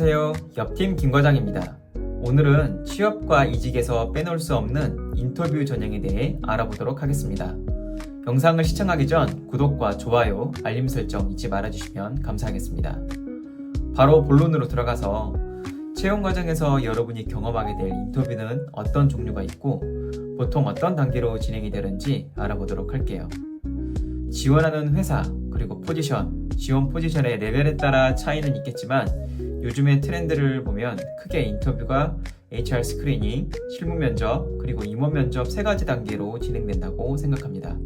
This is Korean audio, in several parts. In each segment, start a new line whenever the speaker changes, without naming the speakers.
안녕하세요. 옆팀 김과장입니다. 오늘은 취업과 이직에서 빼놓을 수 없는 인터뷰 전형에 대해 알아보도록 하겠습니다. 영상을 시청하기 전 구독과 좋아요, 알림 설정 잊지 말아주시면 감사하겠습니다. 바로 본론으로 들어가서 채용 과정에서 여러분이 경험하게 될 인터뷰는 어떤 종류가 있고 보통 어떤 단계로 진행이 되는지 알아보도록 할게요. 지원하는 회사, 그리고 포지션, 지원 포지션의 레벨에 따라 차이는 있겠지만 요즘의 트렌드를 보면 크게 인터뷰가 HR 스크리닝, 실무 면접, 그리고 임원 면접 세 가지 단계로 진행된다고 생각합니다.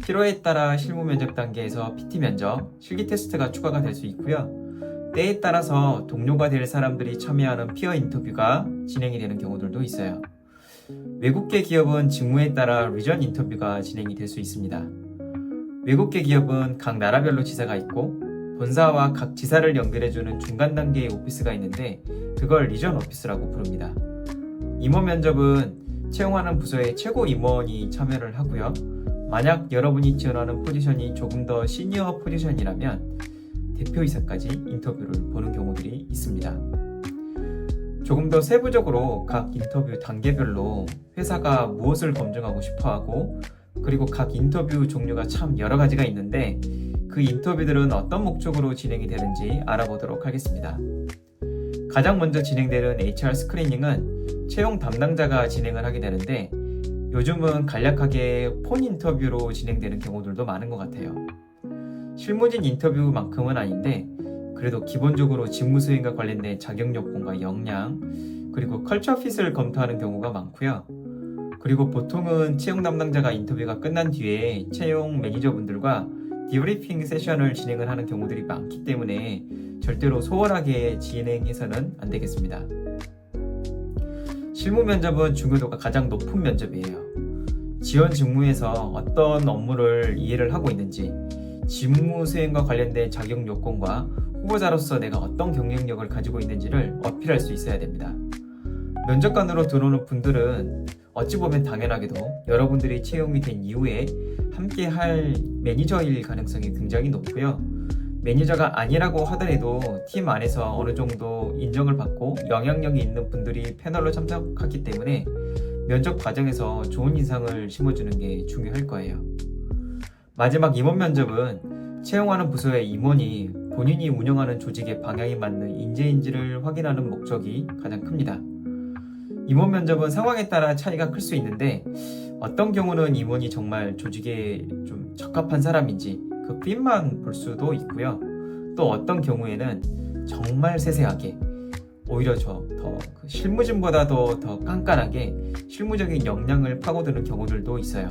필요에 따라 실무 면접 단계에서 PT 면접, 실기 테스트가 추가가 될 수 있고요. 때에 따라서 동료가 될 사람들이 참여하는 피어 인터뷰가 진행이 되는 경우들도 있어요. 외국계 기업은 직무에 따라 리전 인터뷰가 진행이 될 수 있습니다. 외국계 기업은 각 나라별로 지사가 있고 본사와 각 지사를 연결해주는 중간 단계의 오피스가 있는데 그걸 리전 오피스라고 부릅니다. 임원 면접은 채용하는 부서의 최고 임원이 참여를 하고요. 만약 여러분이 지원하는 포지션이 조금 더 시니어 포지션이라면 대표이사까지 인터뷰를 보는 경우들이 있습니다. 조금 더 세부적으로 각 인터뷰 단계별로 회사가 무엇을 검증하고 싶어하고 그리고 각 인터뷰 종류가 참 여러 가지가 있는데 그 인터뷰들은 어떤 목적으로 진행이 되는지 알아보도록 하겠습니다. 가장 먼저 진행되는 HR 스크리닝은 채용 담당자가 진행을 하게 되는데 요즘은 간략하게 폰 인터뷰로 진행되는 경우들도 많은 것 같아요. 실무진 인터뷰만큼은 아닌데 그래도 기본적으로 직무 수행과 관련된 자격 요건과 역량 그리고 컬처 핏을 검토하는 경우가 많고요. 그리고 보통은 채용 담당자가 인터뷰가 끝난 뒤에 채용 매니저분들과 디브리핑 세션을 진행을 하는 경우들이 많기 때문에 절대로 소홀하게 진행해서는 안 되겠습니다. 실무 면접은 중요도가 가장 높은 면접이에요. 지원 직무에서 어떤 업무를 이해를 하고 있는지, 직무 수행과 관련된 자격 요건과 후보자로서 내가 어떤 경쟁력을 가지고 있는지를 어필할 수 있어야 됩니다. 면접관으로 들어오는 분들은 어찌 보면 당연하게도 여러분들이 채용이 된 이후에 함께 할 매니저일 가능성이 굉장히 높고요. 매니저가 아니라고 하더라도 팀 안에서 어느 정도 인정을 받고 영향력이 있는 분들이 패널로 참석하기 때문에 면접 과정에서 좋은 인상을 심어주는 게 중요할 거예요. 마지막 임원 면접은 채용하는 부서의 임원이 본인이 운영하는 조직의 방향에 맞는 인재인지를 확인하는 목적이 가장 큽니다. 임원 면접은 상황에 따라 차이가 클 수 있는데 어떤 경우는 임원이 정말 조직에 좀 적합한 사람인지 그 핏만 볼 수도 있고요. 또 어떤 경우에는 정말 세세하게 오히려 더 실무진보다도 더 깐깐하게 실무적인 역량을 파고드는 경우들도 있어요.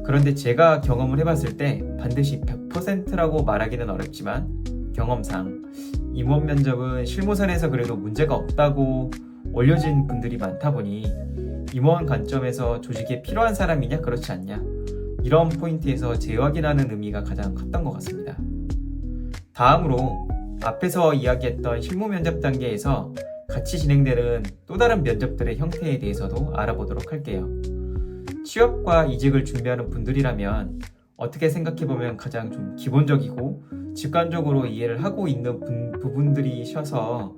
그런데 제가 경험을 해봤을 때 반드시 100%라고 말하기는 어렵지만 경험상 임원 면접은 실무선에서 그래도 문제가 없다고 올려진 분들이 많다 보니 임원 관점에서 조직에 필요한 사람이냐 그렇지 않냐 이런 포인트에서 재확인하는 의미가 가장 컸던 것 같습니다. 다음으로 앞에서 이야기했던 실무 면접 단계에서 같이 진행되는 또 다른 면접들의 형태에 대해서도 알아보도록 할게요. 취업과 이직을 준비하는 분들이라면 어떻게 생각해보면 가장 좀 기본적이고 직관적으로 이해를 하고 있는 부분들이셔서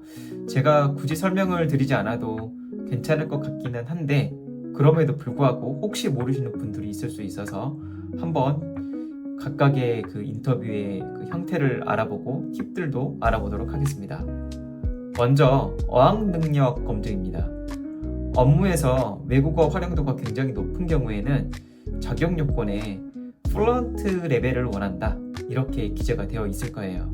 제가 굳이 설명을 드리지 않아도 괜찮을 것 같기는 한데 그럼에도 불구하고 혹시 모르시는 분들이 있을 수 있어서 한번 각각의 그 인터뷰의 그 형태를 알아보고 팁들도 알아보도록 하겠습니다. 먼저 어학 능력 검증입니다. 업무에서 외국어 활용도가 굉장히 높은 경우에는 자격 요건에 플루언트 레벨을 원한다 이렇게 기재가 되어 있을 거예요.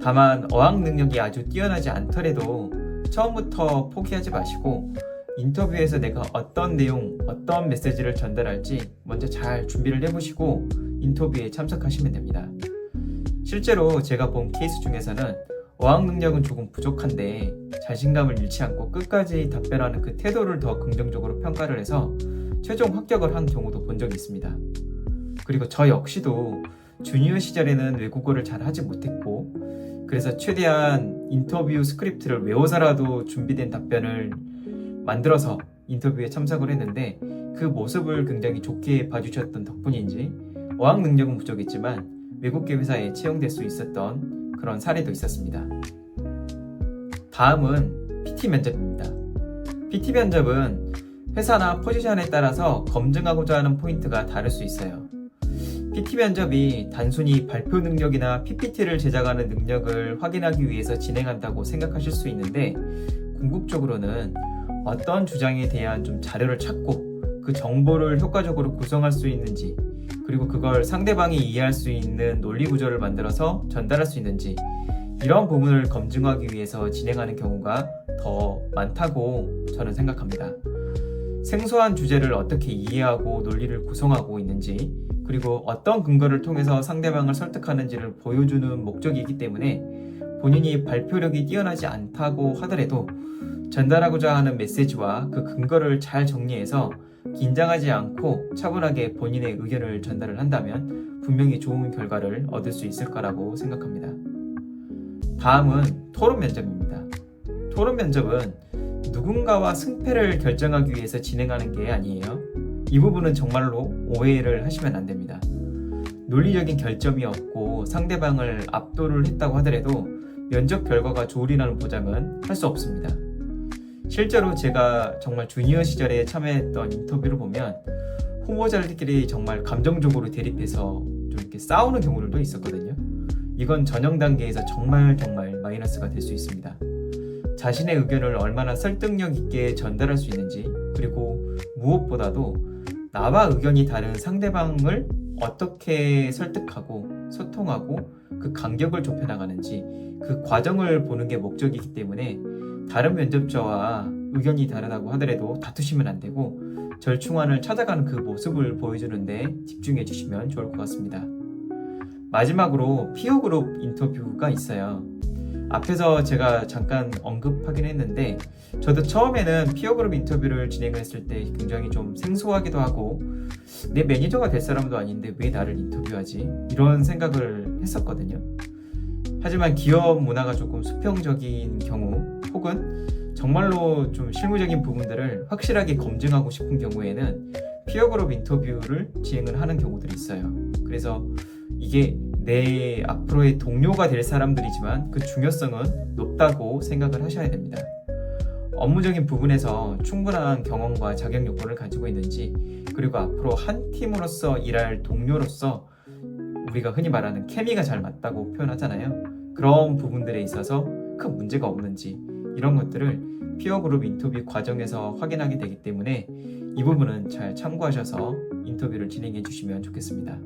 다만 어학 능력이 아주 뛰어나지 않더라도 처음부터 포기하지 마시고 인터뷰에서 내가 어떤 내용, 어떤 메시지를 전달할지 먼저 잘 준비를 해보시고 인터뷰에 참석하시면 됩니다. 실제로 제가 본 케이스 중에서는 어학 능력은 조금 부족한데 자신감을 잃지 않고 끝까지 답변하는 그 태도를 더 긍정적으로 평가를 해서 최종 합격을 한 경우도 본 적이 있습니다. 그리고 저 역시도 주니어 시절에는 외국어를 잘 하지 못했고 그래서 최대한 인터뷰 스크립트를 외워서라도 준비된 답변을 만들어서 인터뷰에 참석을 했는데 그 모습을 굉장히 좋게 봐주셨던 덕분인지 어학 능력은 부족했지만 외국계 회사에 채용될 수 있었던 그런 사례도 있었습니다. 다음은 PT 면접입니다. PT 면접은 회사나 포지션에 따라서 검증하고자 하는 포인트가 다를 수 있어요. PT 면접이 단순히 발표 능력이나 PPT를 제작하는 능력을 확인하기 위해서 진행한다고 생각하실 수 있는데, 궁극적으로는 어떤 주장에 대한 좀 자료를 찾고 그 정보를 효과적으로 구성할 수 있는지, 그리고 그걸 상대방이 이해할 수 있는 논리 구조를 만들어서 전달할 수 있는지, 이런 부분을 검증하기 위해서 진행하는 경우가 더 많다고 저는 생각합니다. 생소한 주제를 어떻게 이해하고 논리를 구성하고 있는지, 그리고 어떤 근거를 통해서 상대방을 설득하는지를 보여주는 목적이기 때문에 본인이 발표력이 뛰어나지 않다고 하더라도 전달하고자 하는 메시지와 그 근거를 잘 정리해서 긴장하지 않고 차분하게 본인의 의견을 전달을 한다면 분명히 좋은 결과를 얻을 수 있을 거라고 생각합니다. 다음은 토론 면접입니다. 토론 면접은 누군가와 승패를 결정하기 위해서 진행하는 게 아니에요. 이 부분은 정말로 오해를 하시면 안 됩니다. 논리적인 결점이 없고 상대방을 압도를 했다고 하더라도 면접 결과가 좋으리라는 보장은 할 수 없습니다. 실제로 제가 정말 주니어 시절에 참여했던 인터뷰를 보면 후보자들끼리 정말 감정적으로 대립해서 좀 이렇게 싸우는 경우들도 있었거든요. 이건 전형 단계에서 정말 마이너스가 될 수 있습니다. 자신의 의견을 얼마나 설득력 있게 전달할 수 있는지, 그리고 무엇보다도 나와 의견이 다른 상대방을 어떻게 설득하고 소통하고 그 간격을 좁혀나가는지 그 과정을 보는 게 목적이기 때문에 다른 면접자와 의견이 다르다고 하더라도 다투시면 안 되고 절충안을 찾아가는 그 모습을 보여주는데 집중해 주시면 좋을 것 같습니다. 마지막으로 피어그룹 인터뷰가 있어요. 앞에서 제가 잠깐 언급하긴 했는데 저도 처음에는 피어그룹 인터뷰를 진행했을 때 굉장히 좀 생소하기도 하고 내 매니저가 될 사람도 아닌데 왜 나를 인터뷰하지? 이런 생각을 했었거든요. 하지만 기업 문화가 조금 수평적인 경우 혹은 정말로 좀 실무적인 부분들을 확실하게 검증하고 싶은 경우에는 피어그룹 인터뷰를 진행을 하는 경우들이 있어요. 그래서 이게 내 앞으로의 동료가 될 사람들이지만 그 중요성은 높다고 생각을 하셔야 됩니다. 업무적인 부분에서 충분한 경험과 자격 요건을 가지고 있는지, 그리고 앞으로 한 팀으로서 일할 동료로서 우리가 흔히 말하는 케미가 잘 맞다고 표현하잖아요. 그런 부분들에 있어서 큰 문제가 없는지, 이런 것들을 피어그룹 인터뷰 과정에서 확인하게 되기 때문에 이 부분은 잘 참고하셔서 인터뷰를 진행해 주시면 좋겠습니다.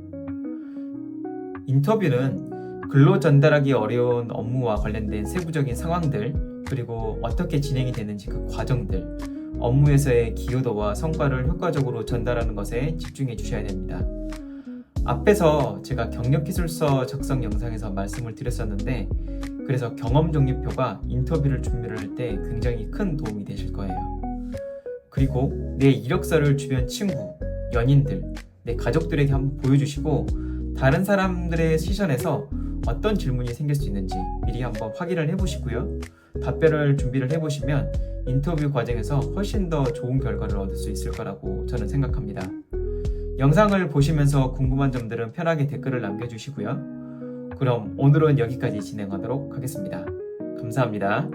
인터뷰는 글로 전달하기 어려운 업무와 관련된 세부적인 상황들, 그리고 어떻게 진행이 되는지 그 과정들, 업무에서의 기여도와 성과를 효과적으로 전달하는 것에 집중해 주셔야 됩니다. 앞에서 제가 경력기술서 작성 영상에서 말씀을 드렸었는데, 그래서 경험 적립표가 인터뷰를 준비를 할 때 굉장히 큰 도움이 되실 거예요. 그리고 내 이력서를 주변 친구, 연인들, 내 가족들에게 한번 보여주시고 다른 사람들의 시선에서 어떤 질문이 생길 수 있는지 미리 한번 확인을 해보시고요. 답변을 준비를 해보시면 인터뷰 과정에서 훨씬 더 좋은 결과를 얻을 수 있을 거라고 저는 생각합니다. 영상을 보시면서 궁금한 점들은 편하게 댓글을 남겨주시고요. 그럼 오늘은 여기까지 진행하도록 하겠습니다. 감사합니다.